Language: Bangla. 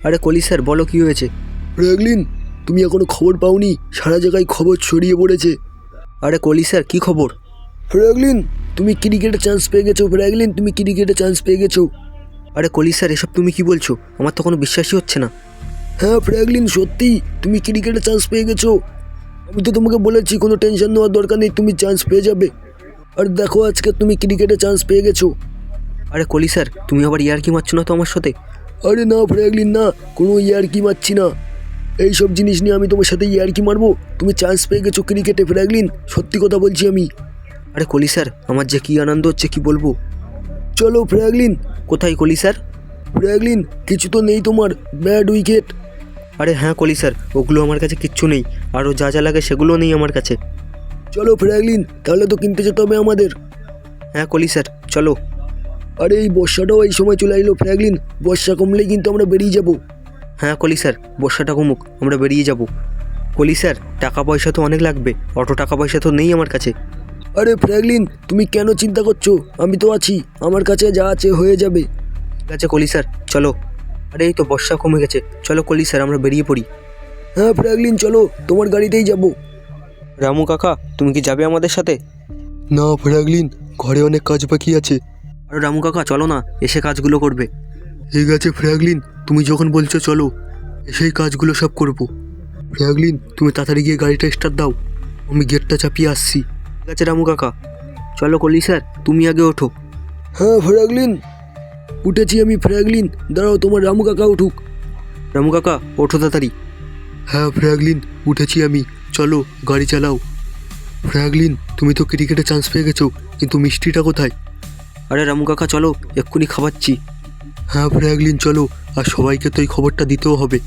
আরে কলি স্যার, বলো কি হয়েছে? ফ্র্যাঙ্কলিন, তুমি এখনো খবর পাওনি? সারা জায়গায় খবর ছড়িয়ে পড়েছে। আরে কলি স্যার, কী খবর? ফ্র্যাঙ্কলিন, তুমি ক্রিকেটে চান্স পেয়ে গেছো। ফ্র্যাঙ্কলিন, তুমি ক্রিকেটে চান্স পেয়ে গেছো। আরে কলি স্যার, এসব তুমি কি বলছো? আমার তো কোনো বিশ্বাসই হচ্ছে না। হ্যাঁ ফ্র্যাঙ্কলিন, সত্যি তুমি ক্রিকেটে চান্স পেয়ে গেছো। আমি তো তোমাকে বলেছি কোনো টেনশন নেওয়ার দরকার নেই, তুমি চান্স পেয়ে যাবে। আর দেখো, আজকে তুমি ক্রিকেটে চান্স পেয়ে গেছো। আরে কলি স্যার, তুমি আবার ইয়ার্কি মারছো না তো আমার সাথে? আরে না ফ্র্যাঙ্কলিন, না, কোনো ইয়ার্কি মারছি না। এইসব জিনিস নিয়ে আমি তোমার সাথে ইয়ার্কি মারবো? তুমি চান্স পেয়ে গেছো ক্রিকেটে ফ্র্যাঙ্কলিন, সত্যি কথা বলছি আমি। আরে কলি স্যার, আমার যে কী আনন্দ হচ্ছে কি বলবো। চলো ফ্র্যাঙ্কলিন। কোথায় কলি স্যার? ফ্র্যাঙ্কলিন, কিছু তো নেই তোমার? Bad wicket. আরে হ্যাঁ কলি স্যার, ওগুলো আমার কাছে কিচ্ছু নেই। আরও যা যা লাগে সেগুলোও নেই আমার কাছে। চলো ফ্র্যাঙ্কলিন, তাহলে তো কিনতে যেতে হবে আমাদের। হ্যাঁ কলি স্যার, চলো। আরে এই বর্ষাটাও এই সময় চলে এলো ফ্র্যাঙ্কলিন, বর্ষা কমলেই কিন্তু আমরা বেরিয়ে যাব। হ্যাঁ কলি স্যার, বর্ষাটা কমুক, আমরা বেরিয়ে যাব। কলি স্যার, টাকা পয়সা তো অনেক লাগবে, অত টাকা পয়সা তো নেই আমার কাছে। আরে ফ্র্যাঙ্কলিন, তুমি কেন চিন্তা করছো? আমি তো আছি, আমার কাছে যা আছে হয়ে যাবে। ঠিক আছে কলি স্যার, চলো। আরে এই তো বর্ষা কমে গেছে, চলো কলি স্যার, আমরা বেরিয়ে পড়ি। হ্যাঁ ফ্র্যাঙ্কলিন, চলো, তোমার গাড়িতেই যাব। রামু কাকা, তুমি কি যাবে আমাদের সাথে? না ফ্র্যাঙ্কলিন, ঘরে অনেক কাজ বাকি আছে। আরে রামু কাকা, চলো না, এসে কাজগুলো করবে। ঠিক আছে ফ্র্যাঙ্কলিন, তুমি যখন বলছো চলো, সেই কাজগুলো সব করব। ফ্র্যাঙ্কলিন, তুমি তাড়াতাড়ি গিয়ে গাড়িটা স্টার্ট দাও, আমি গেটটা চাপিয়ে আসছি। ঠিক আছে রামু কাকা, চলো কলি স্যার, তুমি আগে ওঠো। হ্যাঁ ফ্র্যাঙ্কলিন, উঠেছি আমি ফ্র্যাঙ্কলিন, দাঁড়াও তোমার রামু কাকা উঠুক। রামু কাকা, ওঠো তাড়াতাড়ি। হ্যাঁ ফ্র্যাঙ্কলিন, উঠেছি আমি, চলো গাড়ি চালাও। ফ্র্যাঙ্কলিন, তুমি তো ক্রিকেটে চান্স পেয়ে গেছো, কিন্তু মিষ্টিটা কোথায়? আরে রামু কাকা, চলো, এক্ষুনি খাওয়াচ্ছি। হ্যাঁ ফ্র্যাঙ্কলিন, চলো, আর সবাইকে তো এই খবরটা দিতেও হবে।